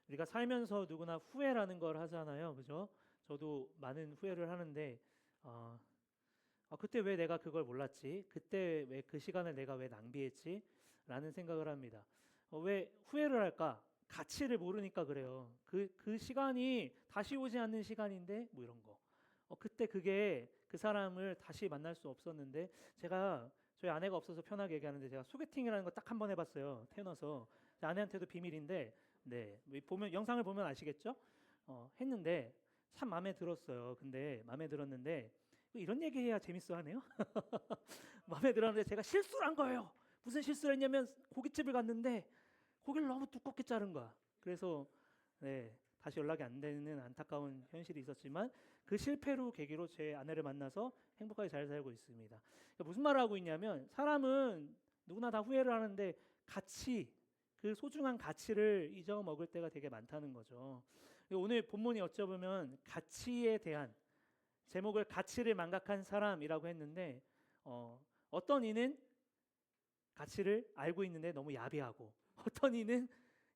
우리가 살면서 누구나 후회라는 걸 하잖아요, 그죠? 저도 많은 후회를 하는데 그때 왜 내가 그걸 몰랐지? 그때 왜 그 시간을 내가 왜 낭비했지? 라는 생각을 합니다. 왜 후회를 할까? 가치를 모르니까 그래요. 그 시간이 다시 오지 않는 시간인데 뭐 이런 거. 그때 그게 그 사람을 다시 만날 수 없었는데 제가 저희 아내가 없어서 편하게 얘기하는데 제가 소개팅이라는 거 딱 한 번 해봤어요. 태어나서 아내한테도 비밀인데 네 보면 영상을 보면 아시겠죠? 했는데 참 마음에 들었어요. 근데 마음에 들었는데 이런 얘기 해야 재밌어 하네요. 마음에 들었는데 제가 실수를 한 거예요. 무슨 실수를 했냐면 고깃집을 갔는데 고기를 너무 두껍게 자른 거야. 그래서 네, 다시 연락이 안 되는 안타까운 현실이 있었지만 그 실패로 계기로 제 아내를 만나서 행복하게 잘 살고 있습니다. 그러니까 무슨 말을 하고 있냐면 사람은 누구나 다 후회를 하는데 가치, 그 소중한 가치를 잊어먹을 때가 되게 많다는 거죠. 오늘 본문이 어쩌면 가치에 대한 제목을 가치를 망각한 사람이라고 했는데 어떤 이는 가치를 알고 있는데 너무 야비하고 어떤 이는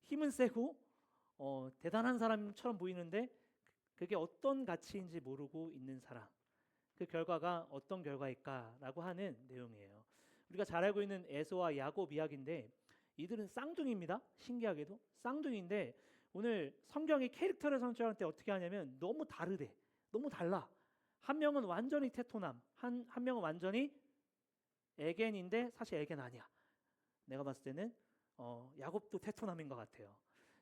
힘은 세고 대단한 사람처럼 보이는데 그게 어떤 가치인지 모르고 있는 사람. 그 결과가 어떤 결과일까라고 하는 내용이에요. 우리가 잘 알고 있는 에서와 야곱 이야기인데 이들은 쌍둥이입니다. 신기하게도 쌍둥이인데 오늘 성경이 캐릭터를 선정할 때 어떻게 하냐면 너무 다르대. 너무 달라. 한 명은 완전히 테토남, 한 명은 완전히 에겐인데 사실 에겐 아니야. 내가 봤을 때는 야곱도 테토남인 것 같아요.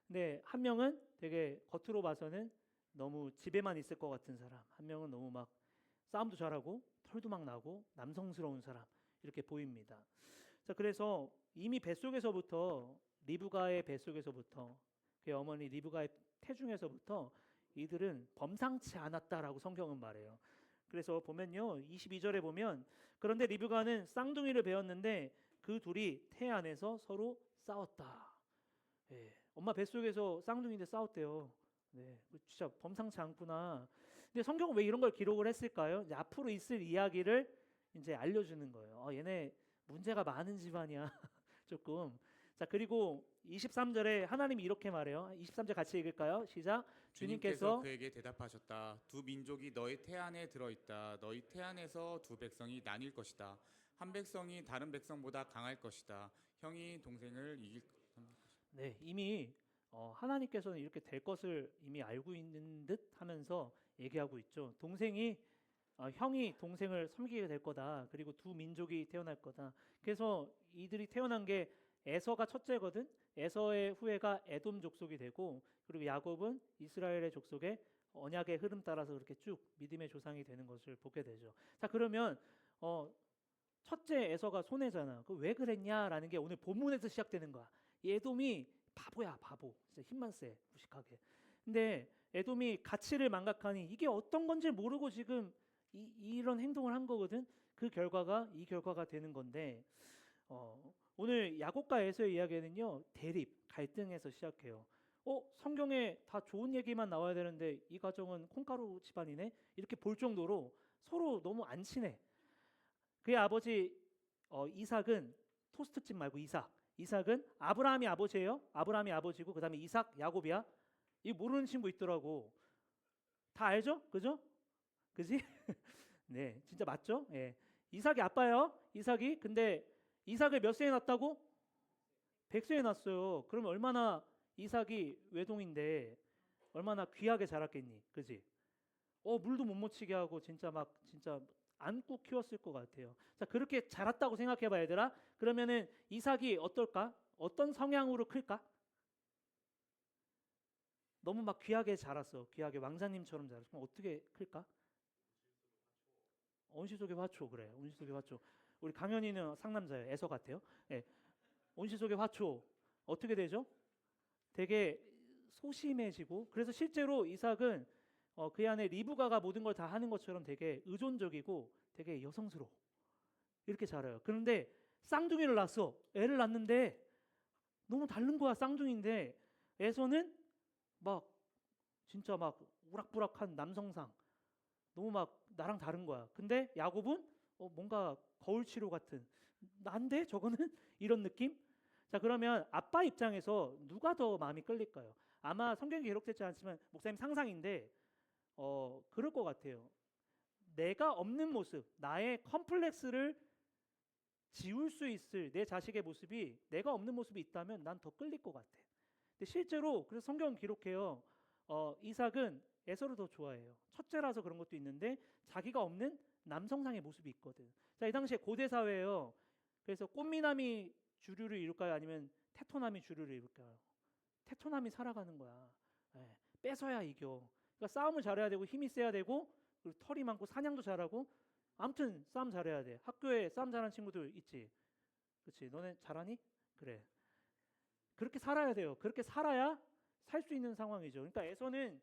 근데 한 명은 되게 겉으로 봐서는 너무 집에만 있을 것 같은 사람, 한 명은 너무 막 싸움도 잘하고 털도 막 나고 남성스러운 사람 이렇게 보입니다. 자, 그래서 이미 뱃속에서부터 리브가의 뱃속에서부터 그의 어머니 리브가의 태중에서부터 이들은 범상치 않았다라고 성경은 말해요. 그래서 보면요 22절에 보면 그런데 리브가는 쌍둥이를 배웠는데 그 둘이 태 안에서 서로 싸웠다. 예, 엄마 뱃속에서 쌍둥이인데 싸웠대요. 네, 진짜 범상치 않구나. 근데 성경은 왜 이런 걸 기록을 했을까요? 이제 앞으로 있을 이야기를 이제 알려주는 거예요. 얘네 문제가 많은 집안이야. 조금. 자, 그리고 23절에 하나님이 이렇게 말해요. 23절 같이 읽을까요? 시작. 주님께서 주님께서 그에게 대답하셨다. 두 민족이 너희 태안에 들어있다. 너희 태안에서 두 백성이 나뉠 것이다. 한 백성이 다른 백성보다 강할 것이다. 형이 동생을 이길 네, 이미 하나님께서는 이렇게 될 것을 이미 알고 있는 듯 하면서 얘기하고 있죠. 형이 동생을 섬기게 될 거다. 그리고 두 민족이 태어날 거다. 그래서 이들이 태어난 게 에서가 첫째거든. 에서의 후예가 에돔 족속이 되고 그리고 야곱은 이스라엘의 족속의 언약의 흐름 따라서 그렇게 쭉 믿음의 조상이 되는 것을 보게 되죠. 자, 그러면 첫째 에서가 손해잖아. 그 왜 그랬냐라는 게 오늘 본문에서 시작되는 거야. 이 에돔이 바보야, 바보. 진짜 힘만 세, 무식하게. 근데 에돔이 가치를 망각하니 이게 어떤 건지 모르고 지금 이런 행동을 한 거거든. 그 결과가 이 결과가 되는 건데 오늘 야곱과 에서의 이야기는요 대립, 갈등에서 시작해요. 성경에 다 좋은 얘기만 나와야 되는데 이 가정은 콩가루 집안이네 이렇게 볼 정도로 서로 너무 안 친해. 그의 아버지 이삭은 토스트집 말고 이삭은 아브라함이 아버지예요. 아브라함이 아버지고 그다음에 이삭 야곱이야. 이 모르는 친구 있더라고. 다 알죠? 그죠? 그지? 네, 진짜 맞죠? 예. 이삭이 아빠예요. 이삭이. 근데 이삭을 몇 세에 낳았다고? 100세에 낳았어요. 그럼 얼마나 이삭이 외동인데 얼마나 귀하게 자랐겠니? 그지? 물도 못 묻히게 하고 진짜 안고 키웠을 것 같아요. 자, 그렇게 자랐다고 생각해 봐 얘들아. 그러면은 이삭이 어떨까? 어떤 성향으로 클까? 너무 막 귀하게 자랐어. 귀하게 왕자님처럼 자랐어. 그럼 어떻게 클까? 온실 속의 화초 그래. 온실 속의 화초. 우리 강현이는 상남자예요. 애서 같아요. 예. 온실 속의 화초 어떻게 되죠? 되게 소심해지고 그래서 실제로 이삭은 그 안에 리브가가 모든 걸 다 하는 것처럼 되게 의존적이고 되게 여성스러워. 이렇게 자라요. 그런데 쌍둥이를 낳았어. 애를 낳는데 너무 다른 거야. 쌍둥이인데 에서는 막 진짜 막 우락부락한 남성상 너무 막 나랑 다른 거야. 근데 야곱은 뭔가 거울 치료 같은 난데 저거는 이런 느낌? 자, 그러면 아빠 입장에서 누가 더 마음이 끌릴까요? 아마 성경에 기록되지 않지만 목사님 상상인데 그럴 것 같아요. 내가 없는 모습, 나의 컴플렉스를 지울 수 있을 내 자식의 모습이 내가 없는 모습이 있다면 난 더 끌릴 것 같아. 근데 실제로 그래서 성경은 기록해요. 이삭은 에서를 더 좋아해요. 첫째라서 그런 것도 있는데 자기가 없는 남성상의 모습이 있거든. 자, 이 당시에 고대 사회예요. 그래서 꽃미남이 주류를 이룰까요? 아니면 테토남이 주류를 이룰까요? 테토남이 살아가는 거야. 예, 뺏어야 이겨. 그러니까 싸움을 잘해야 되고 힘이 세야 되고 그리고 털이 많고 사냥도 잘하고 아무튼 싸움 잘해야 돼. 학교에 싸움 잘하는 친구들 있지. 그렇지? 너네 잘하니? 그래. 그렇게 살아야 돼요. 그렇게 살아야 살 수 있는 상황이죠. 그러니까 에서는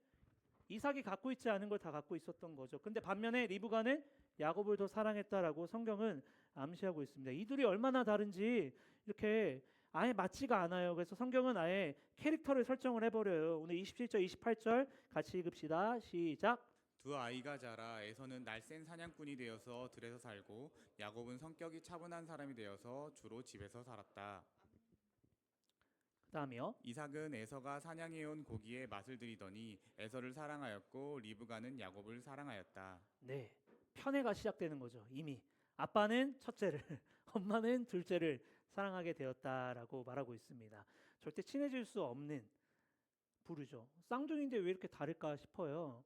이삭이 갖고 있지 않은 걸 다 갖고 있었던 거죠. 근데 반면에 리브가는 야곱을 더 사랑했다라고 성경은 암시하고 있습니다. 이들이 얼마나 다른지 이렇게 아예 맞지가 않아요. 그래서 성경은 아예 캐릭터를 설정을 해버려요. 오늘 27절, 28절 같이 읽읍시다. 시작. 두 아이가 자라 에서는 날쌘 사냥꾼이 되어서 들에서 살고 야곱은 성격이 차분한 사람이 되어서 주로 집에서 살았다. 그다음이요. 이삭은 에서가 사냥해온 고기에 맛을 들이더니 에서를 사랑하였고 리브가는 야곱을 사랑하였다. 네, 편애가 시작되는 거죠. 이미 아빠는 첫째를, 엄마는 둘째를 사랑하게 되었다라고 말하고 있습니다. 절대 친해질 수 없는 부류죠. 쌍둥이인데 왜 이렇게 다를까 싶어요.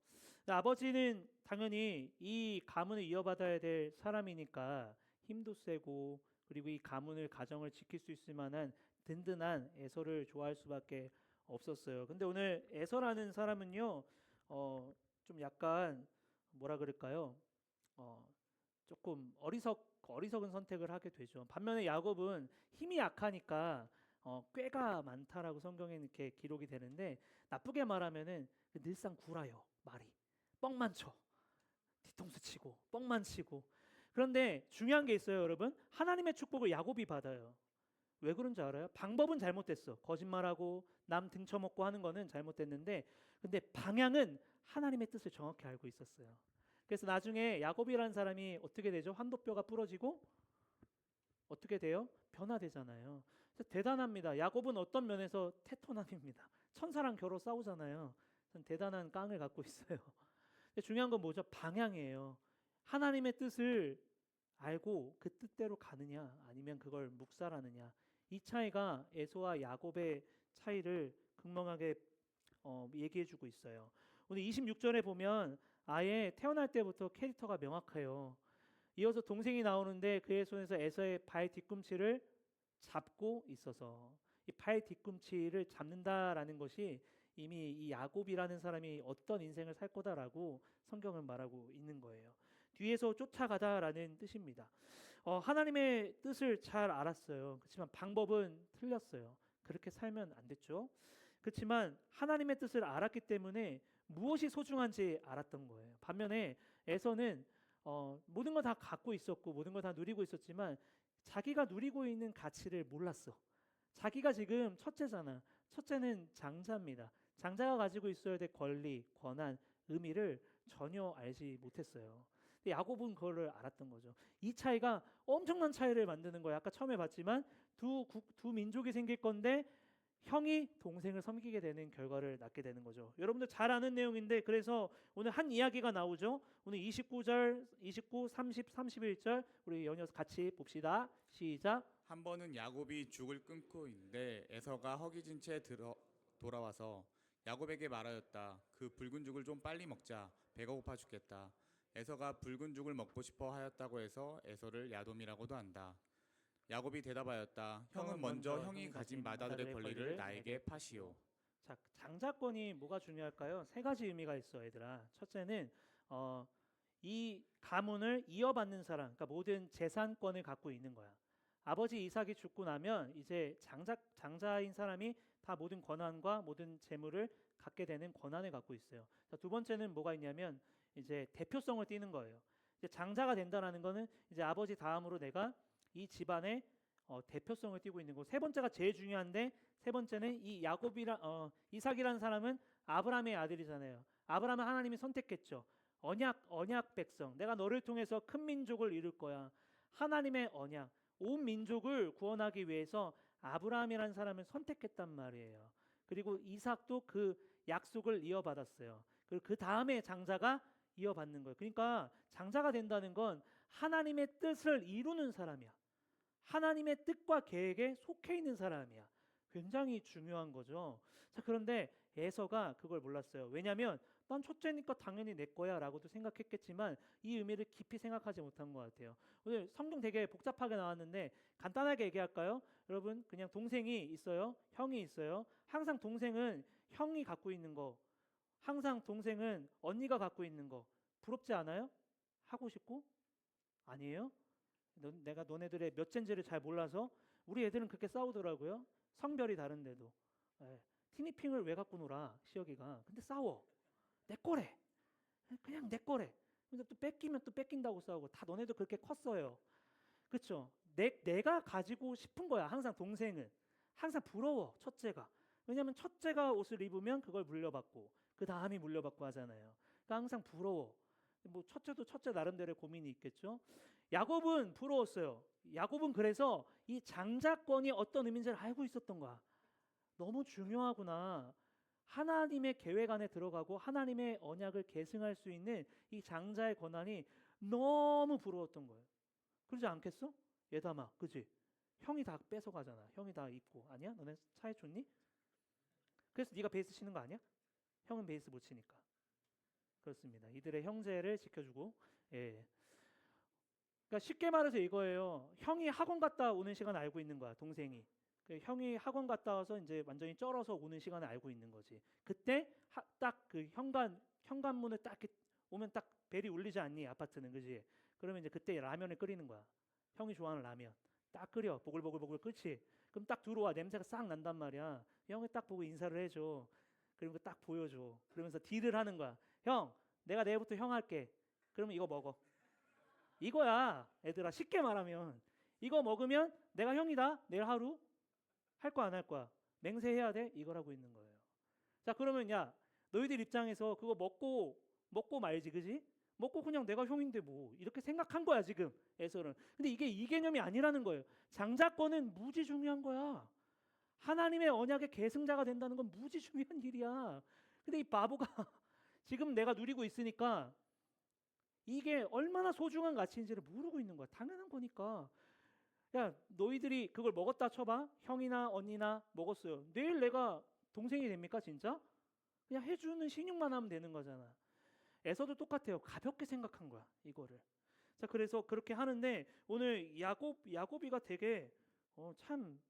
아버지는 당연히 이 가문을 이어받아야 될 사람이니까 힘도 세고 그리고 이 가문을 가정을 지킬 수 있을 만한 든든한 에서를 좋아할 수밖에 없었어요. 근데 오늘 에서라는 사람은요, 좀 약간 뭐라 그럴까요? 조금 어리석은 선택을 하게 되죠. 반면에 야곱은 힘이 약하니까 꾀가 많다라고 성경에 이렇게 기록이 되는데 나쁘게 말하면은 늘상 구라요. 말이 뻥만 쳐, 뒤통수 치고 뻥만 치고. 그런데 중요한 게 있어요, 여러분. 하나님의 축복을 야곱이 받아요. 왜 그런지 알아요? 방법은 잘못됐어. 거짓말하고 남 등쳐먹고 하는 거는 잘못됐는데, 근데 방향은 하나님의 뜻을 정확히 알고 있었어요. 그래서 나중에 야곱이라는 사람이 어떻게 되죠? 환도뼈가 부러지고 어떻게 돼요? 변화되잖아요. 그래서 대단합니다. 야곱은 어떤 면에서 테토남입니다. 천사랑 겨로 싸우잖아요. 대단한 깡을 갖고 있어요. 근데 중요한 건 뭐죠? 방향이에요. 하나님의 뜻을 알고 그 뜻대로 가느냐 아니면 그걸 묵살하느냐, 이 차이가 에서와 야곱의 차이를 극명하게 얘기해주고 있어요. 오늘 26절에 보면 아예 태어날 때부터 캐릭터가 명확해요. 이어서 동생이 나오는데 그의 손에서 에서의 발 뒤꿈치를 잡고 있어서 이 발 뒤꿈치를 잡는다라는 것이 이미 이 야곱이라는 사람이 어떤 인생을 살 거다라고 성경은 말하고 있는 거예요. 뒤에서 쫓아가다라는 뜻입니다. 하나님의 뜻을 잘 알았어요. 그렇지만 방법은 틀렸어요. 그렇게 살면 안 됐죠. 그렇지만 하나님의 뜻을 알았기 때문에 무엇이 소중한지 알았던 거예요. 반면에 에서는 모든 걸 다 갖고 있었고 모든 걸 다 누리고 있었지만 자기가 누리고 있는 가치를 몰랐어. 자기가 지금 첫째잖아. 첫째는 장자입니다. 장자가 가지고 있어야 될 권리, 권한, 의미를 전혀 알지 못했어요. 근데 야곱은 그거를 알았던 거죠. 이 차이가 엄청난 차이를 만드는 거예요. 아까 처음에 봤지만 두 민족이 생길 건데 형이 동생을 섬기게 되는 결과를 낳게 되는 거죠. 여러분들 잘 아는 내용인데 그래서 오늘 한 이야기가 나오죠. 오늘 29절, 29, 30, 31절 우리 연이어서 같이 봅시다. 시작. 한 번은 야곱이 죽을 끊고 있는데 에서가 허기진 채 돌아와서 야곱에게 말하였다. 그 붉은 죽을 좀 빨리 먹자. 배가 고파 죽겠다. 에서가 붉은 죽을 먹고 싶어 하였다고 해서 에서를 야돔이라고도 한다. 야곱이 대답하였다. 형은 먼저 형이 가진 맏아들의 권리를 나에게 파시오. 자, 장자권이 뭐가 중요할까요? 세 가지 의미가 있어, 얘들아. 첫째는 이 가문을 이어받는 사람, 그러니까 모든 재산권을 갖고 있는 거야. 아버지 이삭이 죽고 나면 이제 장자인 사람이 다 모든 권한과 모든 재물을 갖게 되는 권한을 갖고 있어요. 자, 두 번째는 뭐가 있냐면 이제 대표성을 띠는 거예요. 이제 장자가 된다라는 거는 이제 아버지 다음으로 내가 이 집안의 대표성을 띠고 있는 거. 세 번째가 제일 중요한데 세 번째는 이 이삭이라는 사람은 아브라함의 아들이잖아요. 아브라함은 하나님이 선택했죠. 언약 백성. 내가 너를 통해서 큰 민족을 이룰 거야. 하나님의 언약. 온 민족을 구원하기 위해서 아브라함이라는 사람을 선택했단 말이에요. 그리고 이삭도 그 약속을 이어받았어요. 그리고 그 다음에 장자가 이어받는 거예요. 그러니까 장자가 된다는 건 하나님의 뜻을 이루는 사람이야. 하나님의 뜻과 계획에 속해 있는 사람이야. 굉장히 중요한 거죠. 자, 그런데 에서가 그걸 몰랐어요. 왜냐하면 난 첫째니까 당연히 내 거야라고도 생각했겠지만 이 의미를 깊이 생각하지 못한 것 같아요. 오늘 성경 되게 복잡하게 나왔는데 간단하게 얘기할까요? 여러분 그냥 동생이 있어요. 형이 있어요. 항상 동생은 형이 갖고 있는 거, 항상 동생은 언니가 갖고 있는 거 부럽지 않아요? 하고 싶고? 아니에요? 내가 너네들의 몇 젠지를 잘 몰라서 우리 애들은 그렇게 싸우더라고요. 성별이 다른데도. 예. 티니핑을 왜 갖고 놀아 시혁이가. 근데 싸워. 내 거래. 그냥 내 거래. 근데 또 뺏기면 또 뺏긴다고 싸우고. 다 너네도 그렇게 컸어요. 그렇죠? 내가 가지고 싶은 거야. 항상 동생은. 항상 부러워 첫째가. 왜냐하면 첫째가 옷을 입으면 그걸 물려받고 그 다음이 물려받고 하잖아요. 그러니까 항상 부러워. 뭐 첫째도 첫째 나름대로의 고민이 있겠죠. 야곱은 부러웠어요. 야곱은 그래서 이 장자권이 어떤 의미인지를 알고 있었던 거야. 너무 중요하구나. 하나님의 계획 안에 들어가고 하나님의 언약을 계승할 수 있는 이 장자의 권한이 너무 부러웠던 거예요. 그러지 않겠어? 예담아, 그지? 형이 다 뺏어가잖아. 형이 다 입고. 아니야? 너네 차에 줬니? 그래서 네가 베이스 치는 거 아니야? 형은 베이스 못 치니까. 그렇습니다. 이들의 형제를 지켜주고. 예. 그러니까 쉽게 말해서 이거예요. 형이 학원 갔다 오는 시간 알고 있는 거야. 동생이. 형이 학원 갔다 와서 이제 완전히 쩔어서 오는 시간을 알고 있는 거지. 그때 딱 그 현관문을 딱 이렇게 오면 딱 벨이 울리지 않니? 아파트는 그지? 그러면 이제 그때 라면을 끓이는 거야. 형이 좋아하는 라면. 딱 끓여. 보글보글보글 끓지. 그럼 딱 들어와. 냄새가 싹 난단 말이야. 형이 딱 보고 인사를 해줘. 그리고 딱 보여줘. 그러면서 딜을 하는 거야. 형, 내가 내일부터 형 할게. 그러면 이거 먹어. 이거야, 애들아. 쉽게 말하면 이거 먹으면 내가 형이다. 내일 하루 할 거 안 할 거야. 맹세해야 돼. 이거라고 있는 거예요. 자, 그러면 야, 너희들 입장에서 그거 먹고 말지, 그지? 먹고 그냥 내가 형인데 뭐 이렇게 생각한 거야 지금 에서는. 근데 이게 이 개념이 아니라는 거예요. 장자권은 무지 중요한 거야. 하나님의 언약의 계승자가 된다는 건 무지 중요한 일이야. 근데 이 바보가 지금 내가 누리고 있으니까 이게 얼마나 소중한 가치인지를 모르고 있는 거야. 당연한 거니까. 야, 너희들이 그걸 먹었다 쳐봐. 형이나 언니나 먹었어요. 내일 내가 동생이 됩니까 진짜? 그냥 해주는 신용만 하면 되는 거잖아. 에서도 똑같아요. 가볍게 생각한 거야 이거를. 자, 그래서 그렇게 하는데 오늘 야곱이가 되게 참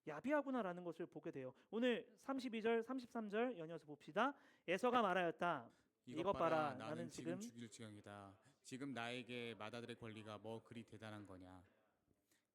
야비하구나라는 것을 보게 돼요. 오늘 32절 33절 연이어서 봅시다. 에서가 말하였다. 이것 봐라, 나는 지금 죽일 지경이다. 지금 나에게 맏아들의 권리가 뭐 그리 대단한 거냐.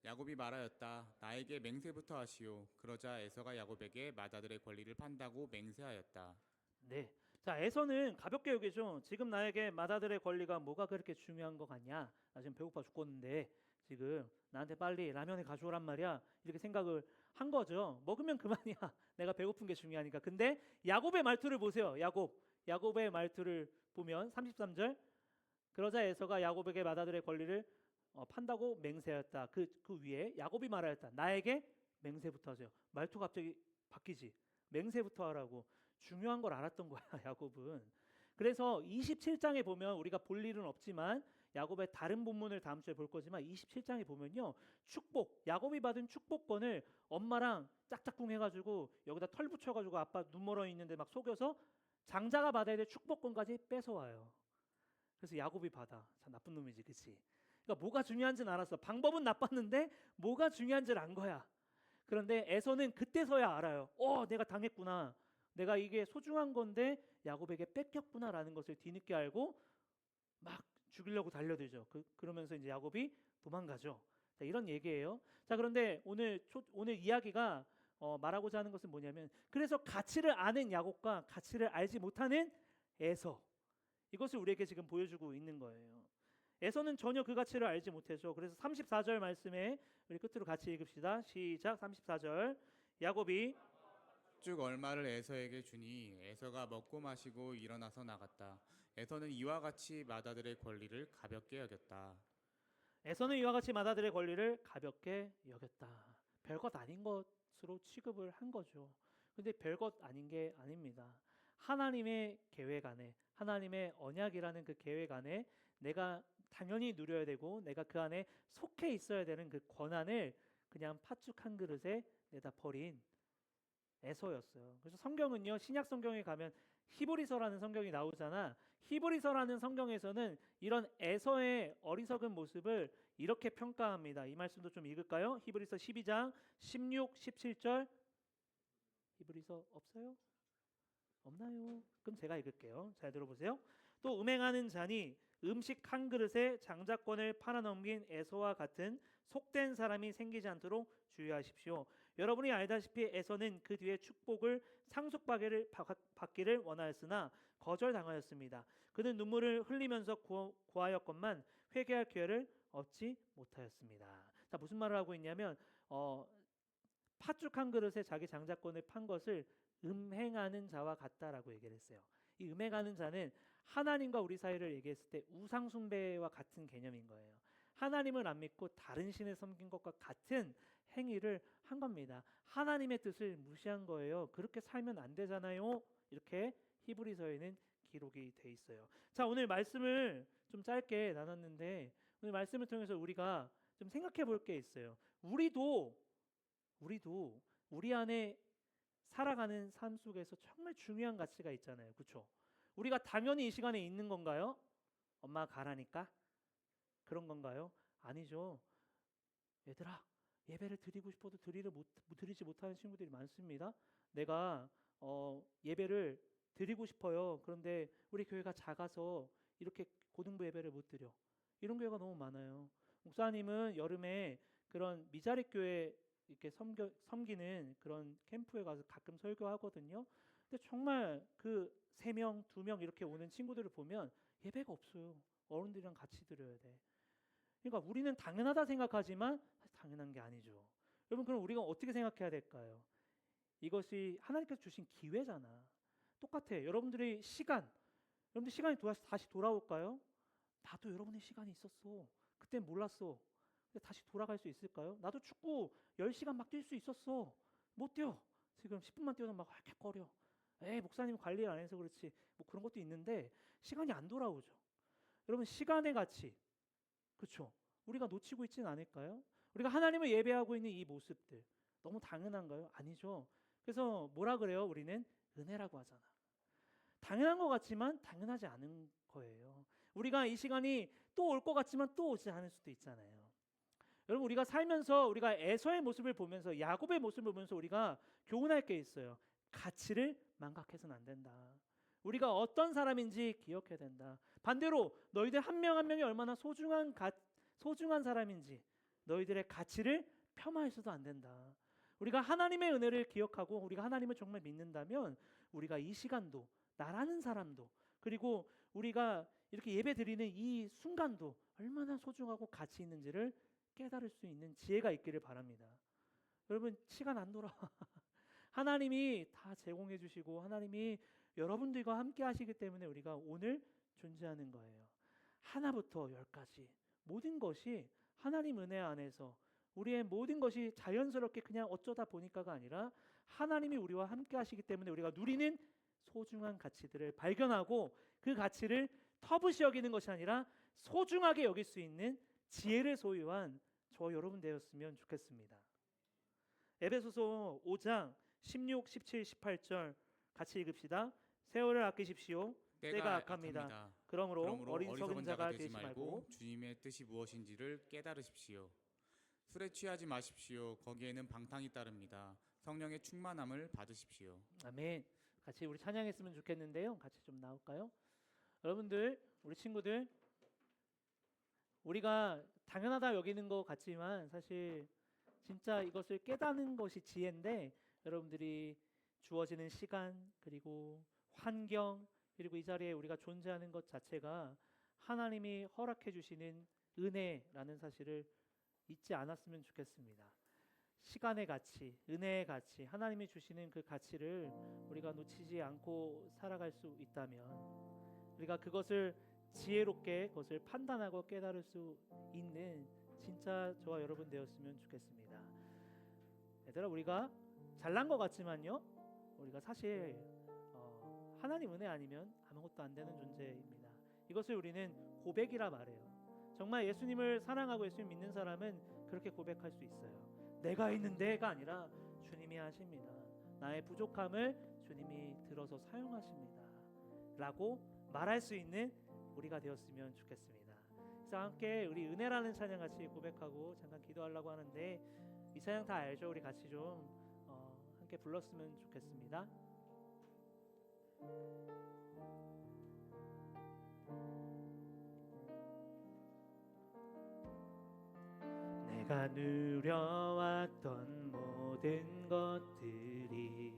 야곱이 말하였다. 나에게 맹세부터 하시오. 그러자 에서가 야곱에게 맏아들의 권리를 판다고 맹세하였다. 네. 자, 에서는 가볍게 여기죠. 지금 나에게 맏아들의 권리가 뭐가 그렇게 중요한 거 같냐? 나 지금 배고파 죽겠는데 지금 나한테 빨리 라면을 가져오란 말이야. 이렇게 생각을 한 거죠. 먹으면 그만이야. 내가 배고픈 게 중요하니까. 근데 야곱의 말투를 보세요. 야곱의 말투를 보면 33절. 그러자 에서가 야곱에게 맏아들의 권리를 판다고 맹세하였다. 그 위에 야곱이 말하였다. 나에게 맹세부터 하세요. 말투 갑자기 바뀌지. 맹세부터 하라고. 중요한 걸 알았던 거야 야곱은. 그래서 27장에 보면 우리가 볼 일은 없지만 야곱의 다른 본문을 다음 주에 볼 거지만 27장에 보면요, 축복, 야곱이 받은 축복권을 엄마랑 짝짝꿍 해가지고 여기다 털 붙여가지고 아빠 눈 멀어 있는데 막 속여서 장자가 받아야 될 축복권까지 뺏어와요. 그래서 야곱이 받아. 참 나쁜 놈이지, 그치? 그러니까 뭐가 중요한지는 알았어. 방법은 나빴는데 뭐가 중요한지를 안 거야. 그런데 에서는 그때서야 알아요. 내가 당했구나. 내가 이게 소중한 건데 야곱에게 뺏겼구나라는 것을 뒤늦게 알고 막 죽이려고 달려들죠. 그러면서 이제 야곱이 도망가죠. 자, 이런 얘기예요. 자, 그런데 오늘 이야기가 말하고자 하는 것은 뭐냐면, 그래서 가치를 아는 야곱과 가치를 알지 못하는 에서, 이것을 우리에게 지금 보여주고 있는 거예요. 에서는 전혀 그 가치를 알지 못해서. 그래서 34절 말씀에 우리 끝으로 같이 읽읍시다. 시작. 34절. 야곱이 쭉 얼마를 에서에게 주니 에서가 먹고 마시고 일어나서 나갔다. 에서는 이와 같이 맏아들의 권리를 가볍게 여겼다. 에서는 이와 같이 맏아들의 권리를 가볍게 여겼다. 별것 아닌 것으로 취급을 한 거죠. 근데 별것 아닌 게 아닙니다. 하나님의 계획 안에, 하나님의 언약이라는 그 계획 안에 내가 당연히 누려야 되고 내가 그 안에 속해 있어야 되는 그 권한을 그냥 팥죽 한 그릇에 내다 버린 에서였어요. 그래서 성경은요, 신약 성경에 가면 히브리서라는 성경이 나오잖아. 히브리서라는 성경에서는 이런 에서의 어리석은 모습을 이렇게 평가합니다. 이 말씀도 좀 읽을까요? 히브리서 12장 16, 17절. 히브리서 없어요? 없나요? 그럼 제가 읽을게요. 잘 들어보세요. 또 음행하는 자니 음식 한 그릇에 장자권을 팔아넘긴 에서와 같은 속된 사람이 생기지 않도록 주의하십시오. 여러분이 알다시피 에서는 그 뒤에 축복을 받기를 원하였으나 거절당하였습니다. 그는 눈물을 흘리면서 구하였건만 회개할 기회를 얻지 못하였습니다. 자, 무슨 말을 하고 있냐면 팥죽 한 그릇에 자기 장자권을 판 것을 음행하는 자와 같다라고 얘기를 했어요. 이 음행하는 자는 하나님과 우리 사이를 얘기했을 때 우상 숭배와 같은 개념인 거예요. 하나님을 안 믿고 다른 신을 섬긴 것과 같은 행위를 한 겁니다. 하나님의 뜻을 무시한 거예요. 그렇게 살면 안 되잖아요. 이렇게 히브리서에는 기록이 돼 있어요. 자, 오늘 말씀을 좀 짧게 나눴는데 오늘 말씀을 통해서 우리가 좀 생각해 볼 게 있어요. 우리도 우리 안에 살아가는 삶 속에서 정말 중요한 가치가 있잖아요. 그렇죠? 우리가 당연히 이 시간에 있는 건가요? 엄마가 가라니까? 그런 건가요? 아니죠. 얘들아, 예배를 드리고 싶어도 드리지 못하는 친구들이 많습니다. 내가 예배를 드리고 싶어요. 그런데 우리 교회가 작아서 이렇게 고등부 예배를 못 드려. 이런 교회가 너무 많아요. 목사님은 여름에 그런 미자립 교회 이렇게 섬기는 그런 캠프에 가서 가끔 설교하거든요. 근데 정말 그 3명, 2명 이렇게 오는 친구들을 보면 예배가 없어요. 어른들이랑 같이 드려야 돼. 그러니까 우리는 당연하다 생각하지만 사실 당연한 게 아니죠. 여러분, 그럼 우리가 어떻게 생각해야 될까요? 이것이 하나님께서 주신 기회잖아. 똑같아. 여러분들이 시간이 다시 돌아올까요? 나도 여러분의 시간이 있었어. 그땐 몰랐어. 근데 다시 돌아갈 수 있을까요? 나도 축구 10시간 막 뛸 수 있었어. 못 뛰어. 지금 10분만 뛰어도 막 헥헥거려. 에이, 목사님 관리를 안 해서 그렇지. 뭐 그런 것도 있는데 시간이 안 돌아오죠. 여러분, 시간의 가치, 그렇죠? 우리가 놓치고 있지는 않을까요? 우리가 하나님을 예배하고 있는 이 모습들 너무 당연한가요? 아니죠. 그래서 뭐라 그래요? 우리는 은혜라고 하잖아. 당연한 것 같지만 당연하지 않은 거예요. 우리가 이 시간이 또 올 것 같지만 또 오지 않을 수도 있잖아요. 여러분, 우리가 살면서 우리가 에서의 모습을 보면서 야곱의 모습을 보면서 우리가 교훈할 게 있어요. 가치를 망각해서는 안 된다. 우리가 어떤 사람인지 기억해야 된다. 반대로 너희들 한 명 한 명이 얼마나 소중한 사람인지 너희들의 가치를 폄하해서도 안 된다. 우리가 하나님의 은혜를 기억하고 우리가 하나님을 정말 믿는다면 우리가 이 시간도 나라는 사람도 그리고 우리가 이렇게 예배 드리는 이 순간도 얼마나 소중하고 가치 있는지를 깨달을 수 있는 지혜가 있기를 바랍니다. 여러분, 시간 안 돌아. 하나님이 다 제공해 주시고 하나님이 여러분들과 함께 하시기 때문에 우리가 오늘 존재하는 거예요. 하나부터 열까지 모든 것이 하나님 은혜 안에서 우리의 모든 것이 자연스럽게 그냥 어쩌다 보니까가 아니라 하나님이 우리와 함께 하시기 때문에 우리가 누리는 소중한 가치들을 발견하고 그 가치를 터부시 여기는 것이 아니라 소중하게 여길 수 있는 지혜를 소유한 저 여러분 되었으면 좋겠습니다. 에베소서 5장 16, 17, 18절 같이 읽읍시다. 세월을 아끼십시오. 때가 악합니다. 그러므로 어리석은 자가 되지 말고 주님의 뜻이 무엇인지를 깨달으십시오. 술에 취하지 마십시오. 거기에는 방탕이 따릅니다. 성령의 충만함을 받으십시오. 아멘. 같이 우리 찬양했으면 좋겠는데요. 같이 좀 나올까요? 여러분들, 우리 친구들, 우리가 당연하다 여기는 것 같지만 사실 진짜 이것을 깨닫는 것이 지혜인데 여러분들이 주어지는 시간 그리고 환경 그리고 이 자리에 우리가 존재하는 것 자체가 하나님이 허락해 주시는 은혜라는 사실을 잊지 않았으면 좋겠습니다. 시간의 가치, 은혜의 가치, 하나님이 주시는 그 가치를 우리가 놓치지 않고 살아갈 수 있다면 우리가 그것을 지혜롭게 그것을 판단하고 깨달을 수 있는 진짜 저와 여러분 되었으면 좋겠습니다. 얘들아, 우리가 잘난 것 같지만요, 우리가 사실 하나님 은혜 아니면 아무것도 안 되는 존재입니다. 이것을 우리는 고백이라 말해요. 정말 예수님을 사랑하고 예수님 믿는 사람은 그렇게 고백할 수 있어요. 내가 있는데가 아니라 주님이 하십니다. 나의 부족함을 주님이 들어서 사용하십니다 라고 말할 수 있는 우리가 되었으면 좋겠습니다. 그래서 함께 우리 은혜라는 찬양 같이 고백하고 잠깐 기도하려고 하는데, 이 찬양 다 알죠? 우리 같이 좀 함께 불렀으면 좋겠습니다. 내가 누려왔던 모든 것들이,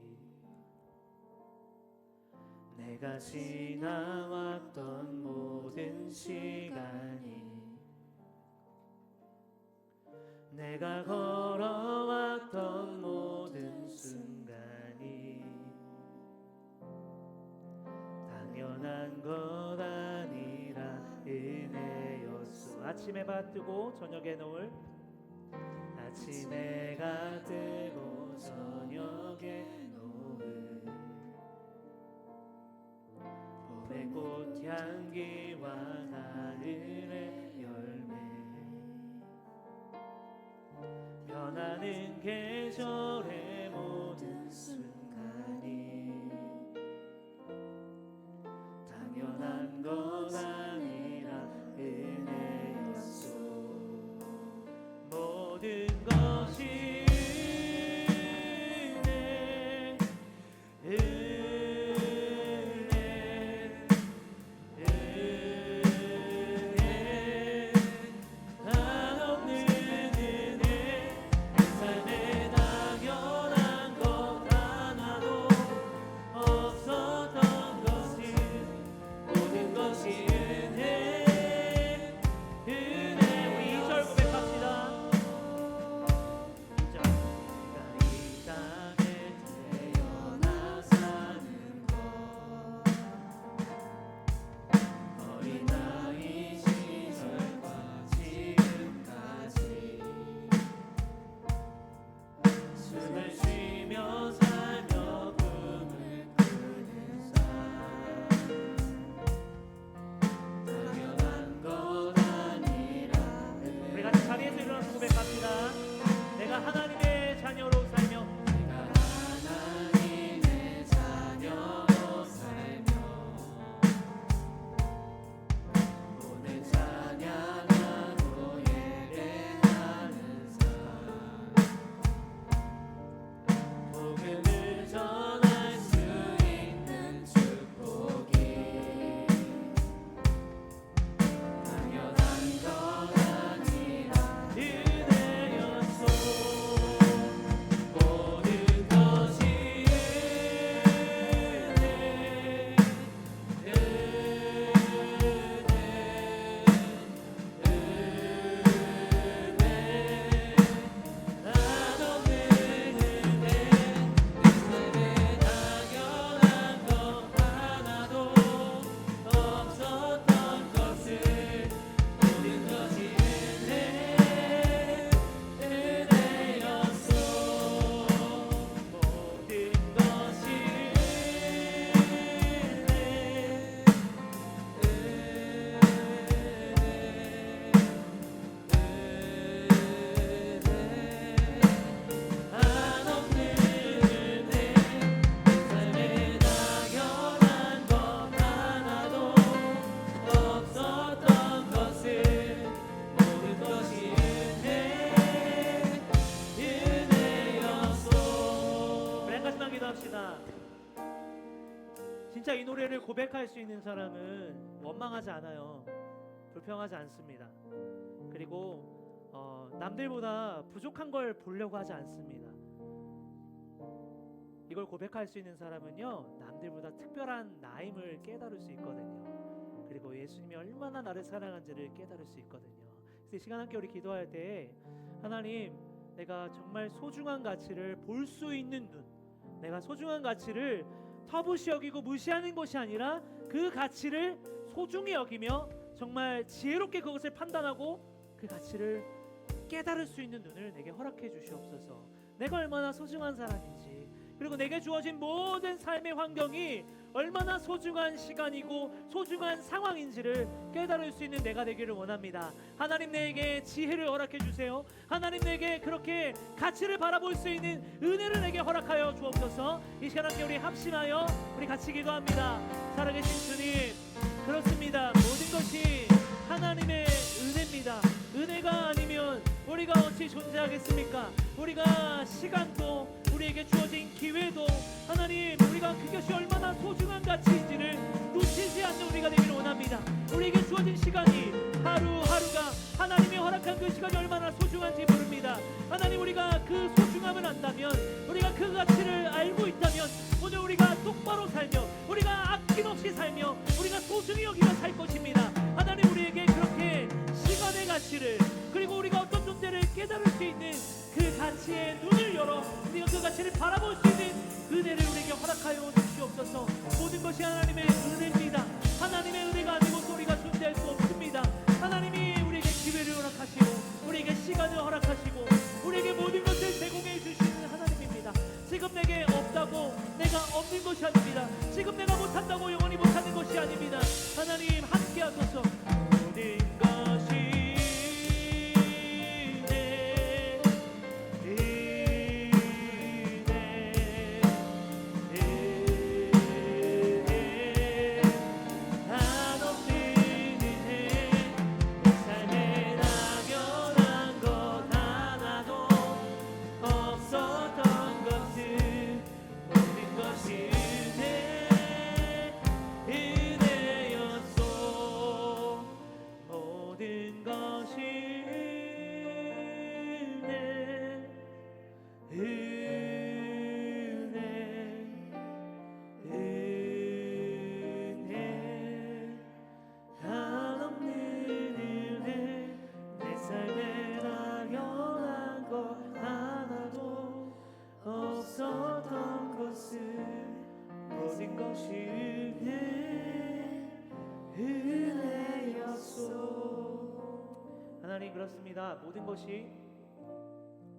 내가 지나왔던 모든 시간이, 내가 걸어왔던 모든 순간이 당연한 것 아니라 은혜였소. 아침에 받들고 저녁에 놓을, 아침에 가뜨고 저녁에 놓을 봄의 꽃향기와 가을의 열매, 변하는 계절의 모든 순간이 당연한 것 아니라 은혜였소. 모든 것이 진짜 이 노래를 고백할 수 있는 사람은 원망하지 않아요. 불평하지 않습니다. 그리고 남들보다 부족한 걸 보려고 하지 않습니다. 이걸 고백할 수 있는 사람은요, 남들보다 특별한 나임을 깨달을 수 있거든요. 그리고 예수님이 얼마나 나를 사랑한지를 깨달을 수 있거든요. 그래서 이 시간 함께 우리 기도할 때, 하나님, 내가 정말 소중한 가치를 볼 수 있는 눈, 내가 소중한 가치를 터부시 여기고 무시하는 것이 아니라 그 가치를 소중히 여기며 정말 지혜롭게 그것을 판단하고 그 가치를 깨달을 수 있는 눈을 내게 허락해 주시옵소서. 내가 얼마나 소중한 사람인지, 그리고 내게 주어진 모든 삶의 환경이 얼마나 소중한 시간이고 소중한 상황인지를 깨달을 수 있는 내가 되기를 원합니다. 하나님 내게 지혜를 허락해 주세요. 하나님 내게 그렇게 가치를 바라볼 수 있는 은혜를 내게 허락하여 주옵소서. 이 시간 함께 우리 합심하여 우리 같이 기도합니다. 살아계신 주님, 그렇습니다. 모든 것이 하나님의 은혜입니다. 은혜가 아니면 우리가 어찌 존재하겠습니까? 우리가 시간도 우리에게 주어진 기회도 하나님, 우리가 그것이 얼마나 소중한 가치인지를 놓치지 않는 우리가 되기를 원합니다. 우리에게 주어진 시간이 하루하루가 하나님이 허락한 그 시간이 얼마나 소중한지 모릅니다. 하나님, 우리가 그 소중함을 안다면, 우리가 그 가치를 알고 있다면 오늘 우리가 똑바로 살며 우리가 아낌없이 살며 우리가 소중히 여기며 살 것입니다. 하나님, 우리에게 그렇게 시간의 가치를, 그리고 우리가 어떤 존재를 깨달을 수 있는 그 가치의 눈을 열어 우리가 그 가치를 바라볼 수 있는 은혜를 우리에게 허락하여 주시옵소서. 모든 것이 하나님의 은혜입니다. 하나님의 은혜가 아니고서 우리가 존재할 수 없습니다. 하나님이 우리에게 기회를 허락하시고 우리에게 시간을 허락하시고 우리에게 모든 것을 제공해 주시는 하나님입니다. 지금 내게 없다고 내가 없는 것이 아닙니다. 지금 내가 못한다고 영원히 못하는 것이 아닙니다. 하나님, 함께 하소서. 모든 것이 모든 것이 은혜였소. 하나님, 그렇습니다. 모든 것이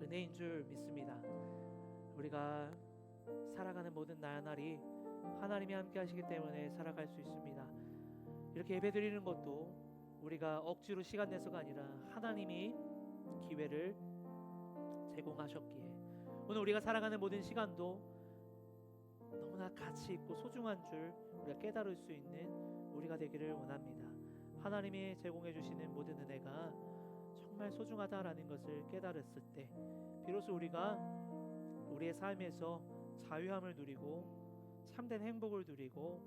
은혜인 줄 믿습니다. 우리가 살아가는 모든 날날이 하나님이 함께 하시기 때문에 살아갈 수 있습니다. 이렇게 예배드리는 것도 우리가 억지로 시간 내서가 아니라 하나님이 기회를 제공하셨기에 오늘 우리가 살아가는 모든 시간도 너무나 가치 있고 소중한 줄 우리가 깨달을 수 있는 우리가 되기를 원합니다. 하나님이 제공해 주시는 모든 은혜가 정말 소중하다라는 것을 깨달았을 때 비로소 우리가 우리의 삶에서 자유함을 누리고 참된 행복을 누리고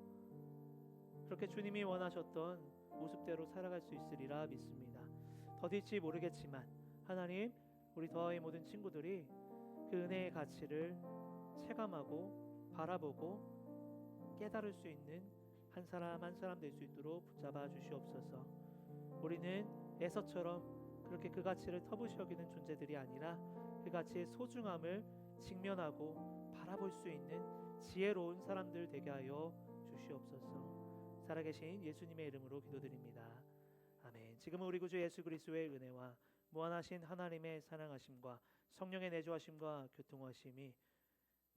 그렇게 주님이 원하셨던 모습대로 살아갈 수 있으리라 믿습니다. 더딜지 모르겠지만 하나님, 우리 더하의 모든 친구들이 그 은혜의 가치를 체감하고 바라보고 깨달을 수 있는 한 사람 한 사람 될 수 있도록 붙잡아 주시옵소서. 우리는 에서처럼 그렇게 그 가치를 터부시 여기는 존재들이 아니라 그 가치의 소중함을 직면하고 바라볼 수 있는 지혜로운 사람들 되게 하여 주시옵소서. 살아계신 예수님의 이름으로 기도드립니다. 아멘. 지금은 우리 구주 예수 그리스도의 은혜와 무한하신 하나님의 사랑하심과 성령의 내주하심과 교통하심이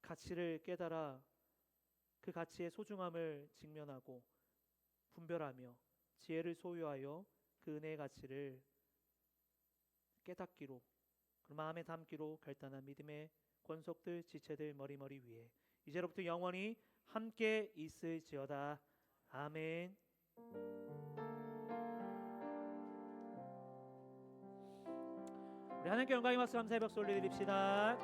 가치를 깨달아 그 가치의 소중함을 직면하고 분별하며 지혜를 소유하여 그 은혜의 가치를 깨닫기로, 그 마음에 담기로 결단한 믿음의 권속들 지체들 머리머리 위에 이제로부터 영원히 함께 있을지어다. 아멘. 우리 하나님께 영광의 박수 감사의 박수 올려드립시다.